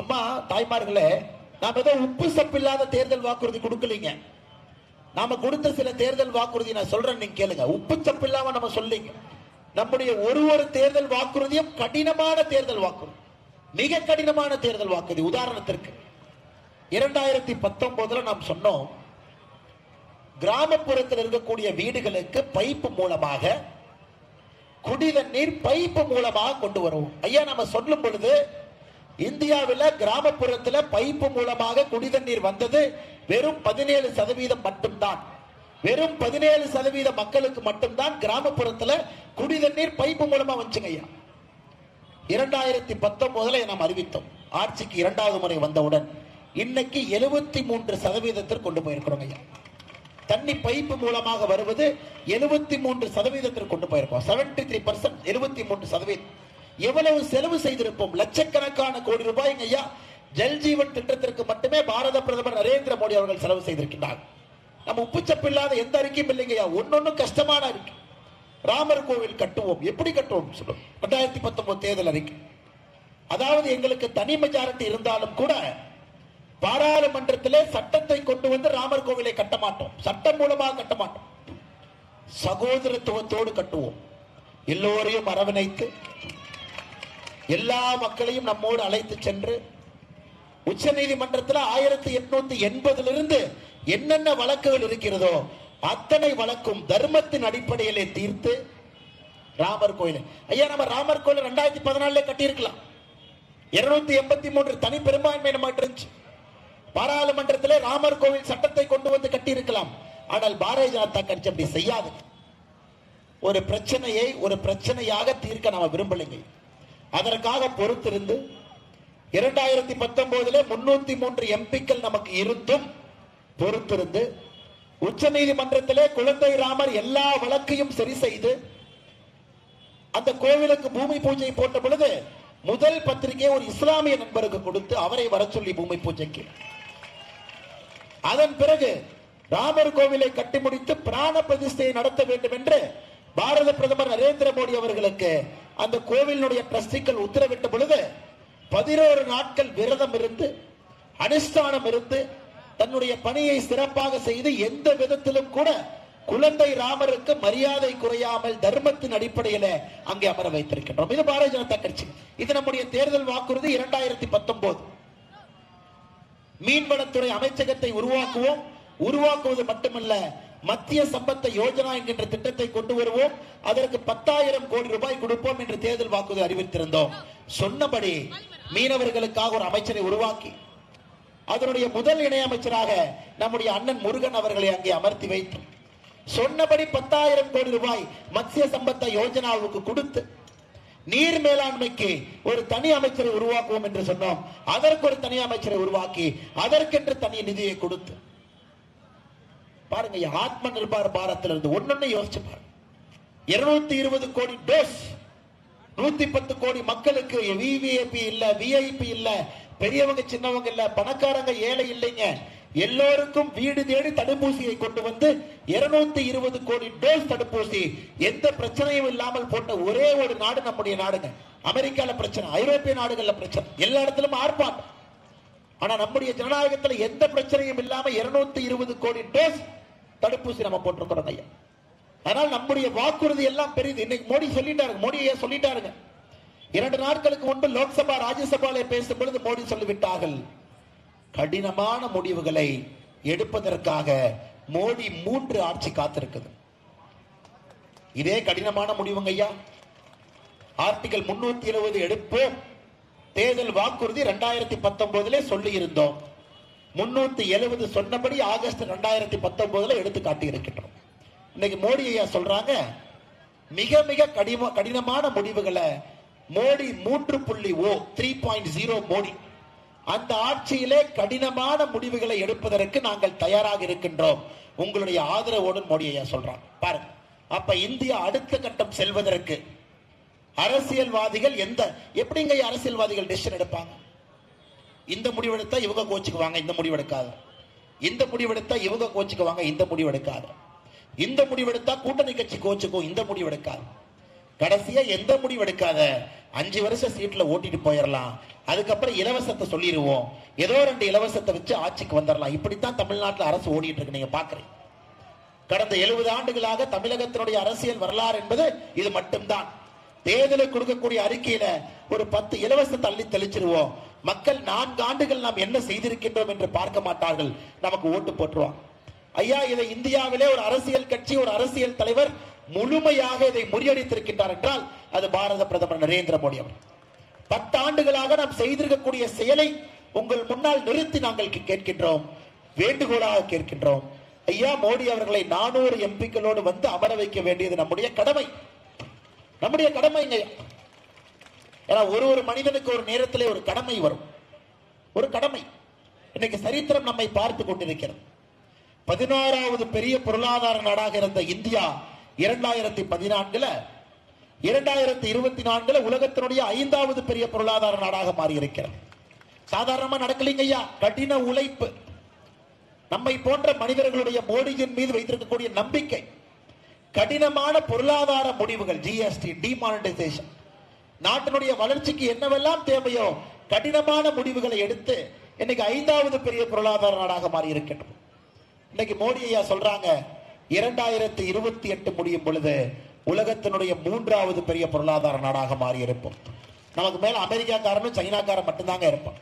அம்மா தாய்மார்களே, நாம ஏதோ உப்பு சப்பில்லாத தேர்தல் வாக்குறுதி கொடுக்கலீங்க. நாம கொடுத்த சில தேர்தல் வாக்குறுதி நான் சொல்றேன், நீங்க கேளுங்க. உப்பு சப்பில்லாம நம்ம சொல்லிங்க. நம்முடைய ஒரு தேர்தல் வாக்குறுதியும் கடினமான தேர்தல் வாக்குறுதி, மிக கடினமான தேர்தல் வாக்குறுதி. உதாரணத்திற்கு 2019 நாம் சொன்னோம், கிராமப்புறத்தில் இருக்கக்கூடிய வீடுகளுக்கு பைப்பு மூலமாக குடிநீர் பைப்பு மூலமாக கொண்டு வருவோம். ஐயா, நம்ம சொல்லும் பொழுது இந்தியாவில் கிராமப்புறத்தில் பைப்பு மூலமாக குடிநீர் வந்தது வெறும் 17% மட்டும்தான். வெறும் 17% மக்களுக்கு மட்டும்தான் கிராமப்புறத்தில் குடிநீர் பைப்பு மூலமா வந்துச்சுங்க ஐயா. 2019 நாம் அறிவித்தோம். ஆட்சிக்கு இரண்டாவது முறை வந்தவுடன் இன்னைக்கு 73% கொண்டு போயிருக்கிறோம் ஐயா. தண்ணி பைப்பு மூலமாக வருவது 73% கொண்டு போயிருக்கோம். 73%, 73%. எவ்வளவு செலவு செய்திருப்போம்? லட்சக்கணக்கான கோடி ரூபாய் ஐயா ஜல்ஜீவன் திட்டத்திற்கு மட்டுமே பாரத பிரதமர் நரேந்திர மோடி அவர்கள் செலவு செய்திருக்கிறார். நம்ம உப்புச்சப்பில்லாத எந்த அறிக்கையும் இல்லைங்க ஐயா. ஒன்னொன்னு கஷ்டமான அறிக்கை. ராமர் கோவில் கட்டுவோம், எப்படி கட்டுவோம் சொல்லுவோம். 2019 தேர்தல் அறிக்கை. அதாவது எங்களுக்கு தனி மெஜாரிட்டி இருந்தாலும் கூட பாராளுமன்றத்திலே சட்டத்தை கொண்டு வந்து ராமர் கோவிலை கட்ட மாட்டோம், சட்டம் மூலமாக கட்ட மாட்டோம். சகோதரத்துவத்தோடு கட்டுவோம். எல்லோரையும் அரவணைத்து எல்லா மக்களையும் நம்மோடு அழைத்து சென்று உச்ச நீதிமன்றத்தில் 1880 என்னென்ன வழக்குகள் இருக்கிறதோ அத்தனை வழக்கும் தர்மத்தின் அடிப்படையிலே தீர்த்து ராமர் கோயில். ஐயா, நம்ம ராமர் கோயில் 2014 கட்டியிருக்கலாம். 283 தனி பெரும்பான்மை நம்ம இருந்துச்சு. பாராளுமன்றத்தில் ராமர் கோவில் சட்டத்தை கொண்டு வந்து கட்டியிருக்கலாம். ஆனால் பாரதிய ஜனதா கட்சி அப்படி செய்யாது. ஒரு பிரச்சனையை ஒரு பிரச்சனையாக தீர்க்க நாம விரும்பலைங்க. அதற்காக பொறுத்திருந்து 2019 303 எம்பிக்கள் நமக்கு இருந்தும் பொறுத்திருந்து உச்ச நீதிமன்றத்திலே குழந்தை ராமர் எல்லா வழக்கையும் சரி செய்து அந்த கோவிலுக்கு பூமி பூஜை போட்ட பொழுது முதல் பத்திரிகையை ஒரு இஸ்லாமிய நண்பருக்கு கொடுத்து அவரை வர சொல்லி பூமி பூஜைக்கு. அதன் பிறகு ராமர் கோவிலை கட்டி முடித்து பிராண பிரதிஷ்டையை நடத்த வேண்டும் என்று பாரத பிரதமர் நரேந்திர மோடி அவர்களுக்கு அந்த கோவிலுடைய ட்ரஸ்டிகள் உத்தரவிட்ட பொழுது 11 நாட்கள் விரதம் இருந்து அனுஷ்டானம் இருந்து தன்னுடைய பணியை சிறப்பாக செய்து எந்த விதத்திலும் கூட குழந்தை ராமருக்கு மரியாதை குறையாமல் தர்மத்தின் அடிப்படையில் அங்கே அமர வைத்திருக்கின்றோம். இது பாரதிய ஜனதா கட்சி. இது நம்முடைய தேர்தல் வாக்குறுதி. 2019 மீன்வளத்துறை அமைச்சகத்தை உருவாக்குவோம். உருவாக்குவது மட்டுமல்ல, மத்திய சம்பத்த யோஜனா என்கின்ற திட்டத்தை கொண்டு வருவோம். அதற்கு 10,000 கோடி ரூபாய் கொடுப்போம் என்று தேர்தல் வாக்குறுதி அறிவித்திருந்தோம். சொன்னபடி மீனவர்களுக்காக ஒரு அமைச்சரை உருவாக்கி அதனுடைய முதல் இணையமைச்சராக நம்முடைய அண்ணன் முருகன் அவர்களை அங்கே அமர்த்தி வைத்து சொன்னபடி 10,000 கோடி ரூபாய் மத்திய சம்பத்த யோஜனாவுக்கு கொடுத்து நீர் மேலாண்மைக்கு ஒரு தனி அமைச்சரை உருவாக்குவோம் என்று சொன்னோம். அதற்கு ஒரு தனி அமைச்சரை உருவாக்கி அதற்கென்று தனி நிதியை கொடுத்து பாருங்க, ஆத்ம நிர்பார் பாரத்திலிருந்து ஒன்னொன்னு யோசிச்சு பாருங்க. 220 கோடி டோஸ், 110 கோடி மக்களுக்கு விவிஐபி இல்ல, விஐபி இல்ல, பெரியவங்க சின்னவங்க இல்ல, பணக்காரங்க ஏழை இல்லைங்க, எல்லோருக்கும் வீடு தேடி தடுப்பூசியை கொண்டு வந்து 220 கோடி டோஸ் தடுப்பூசி எந்த பிரச்சனையும் இல்லாமல் போட்ட ஒரே ஒரு நாடு நம்முடைய நாடுங்க. அமெரிக்கால பிரச்சனை, ஐரோப்பிய நாடுகள்ல பிரச்சனை, எல்லா இடத்திலும் ஆர்ப்பாட்டம். ஆனா நம்முடைய ஜனநாயகத்தில் எந்த பிரச்சனையும் இல்லாம 220 கோடி டோஸ் தடுப்பூசி நம்ம போட்டிருக்கிறோம் ஐயா. அதனால் நம்முடைய வாக்குறுதி எல்லாம் பெரியது. இன்னைக்கு மோடி சொல்லிட்டாரு, மோடியே சொல்லிட்டாருங்க. 2 நாட்களுக்கு முன்பு லோக்சபா ராஜ்யசபால பேசும் பொழுது மோடி சொல்லிவிட்டார்கள், கடினமான முடிவுகளை எடுப்பதற்காக மோடி 3 ஆட்சி காத்திருக்குது. இதே கடினமான முடிவுங்க ஐயா. ஆர்டிகல் 370 எடுப்போம். தேர்தல் வாக்குறுதி 2019 சொல்லி இருந்தோம். 370 சொன்னபடி ஆகஸ்ட் 2019 எடுத்து காட்டி இருக்கின்றோம். இன்னைக்கு மோடி ஐயா சொல்றாங்க, மிக மிக கடினமான முடிவுகளை மோடி 3.0 மோடி அந்த ஆட்சியிலே கடினமான முடிவுகளை எடுப்பதற்கு நாங்கள் தயாராக இருக்கின்றோம், உங்களுடைய ஆதரவோடு மோடி ஐயா சொல்றாங்க. பாருங்க, அப்ப இந்தியா அடுத்த கட்டம் செல்வதற்கு அரசியல்வாதிகள் எப்படிங்க அரசியல்வாதிகள் டிசிஷன் எடுப்பாங்க? இந்த முடிவெடுத்தா இவங்க கோச்சுக்குவாங்க, இந்த முடிவெடுக்காத. இந்த முடிவெடுத்தா இவங்க கோச்சுக்குவாங்க, இந்த முடிவெடுக்காத. இந்த முடிவெடுத்தா கூட்டணி கட்சி கோச்சுக்கும், இந்த முடிவெடுக்காத. கடைசியா எந்த முடிவெடுக்காத 5 வருஷம் சீட்ல ஓட்டிட்டு போயிடலாம், அதுக்கப்புறம் இலவசத்தை சொல்லிடுவோம், ஏதோ 2 இலவசத்தை வச்சு ஆட்சிக்கு வந்துடலாம். இப்படித்தான் தமிழ்நாட்டில் அரசு ஓடிட்டு இருக்கு. நீங்க பாக்குறீங்க, கடந்த 70 ஆண்டுகளாக தமிழகத்தினுடைய அரசியல் வரலாறு என்பது இது மட்டும்தான். தேர்தலுக்கு கொடுக்கக்கூடிய அறிக்கையில ஒரு 10 இலவசத்தை அள்ளி தெளிச்சிருவோம். மக்கள் 4 ஆண்டுகள் நாம் என்ன செய்திருக்கின்றோம் என்று பார்க்க மாட்டார்கள், நமக்கு ஓட்டு போட்டுருவாங்க. ஐயா, இதை இந்தியாவிலே ஒரு அரசியல் கட்சி, ஒரு அரசியல் தலைவர் முழுமையாக இதை முறியடித்திருக்கின்றார் என்றால் அது பாரத பிரதமர் நரேந்திர மோடி அவர். 10 ஆண்டுகளாக நாம் செய்திருக்கக்கூடிய செயலை உங்கள் முன்னால் நிறுத்தி நாங்கள் கேட்கின்றோம், வேண்டுகோளாக கேட்கின்றோம். ஐயா, மோடி அவர்களை 400 எம்பிக்களோடு வந்து அமர வைக்க வேண்டியது நம்முடைய கடமை, நம்முடைய கடமைங்க. ஏன்னா ஒரு மனிதனுக்கு ஒரு நேரத்திலே ஒரு கடமை வரும், ஒரு கடமை. இன்னைக்கு சரித்திரம் நம்மை பார்த்து கொண்டிருக்கிறது. 16வது பெரிய பொருளாதார நாடாக இருந்த இந்தியா 2014 2024 உலகத்தினுடைய 5வது பெரிய பொருளாதார நாடாக மாறி இருக்கிறது. சாதாரணமா நடக்கலைங்க ஐயா, கடின உழைப்பு, நம்மை போன்ற மனிதர்களுடைய மோடியின் மீது வைத்திருக்கக்கூடிய நம்பிக்கை, கடினமான பொருளாதார முடிவுகள், ஜிஎஸ்டி, டிமானிட்டைசேஷன், நாட்டினுடைய வளர்ச்சிக்கு என்னவெல்லாம் தேவையோ கடினமான முடிவுகளை எடுத்து இன்னைக்கு 5வது பெரிய பொருளாதார நாடாக மாறி இருக்கின்றது. இன்னைக்கு மோடி ஐயா சொல்றாங்க 2028 முடியும் பொழுது உலகத்தினுடைய 3வது பெரிய பொருளாதார நாடாக மாறி இருப்போம். நமக்கு மேல அமெரிக்காக்காரனும் சைனாக்காரன் மட்டும்தாங்க இருப்போம்.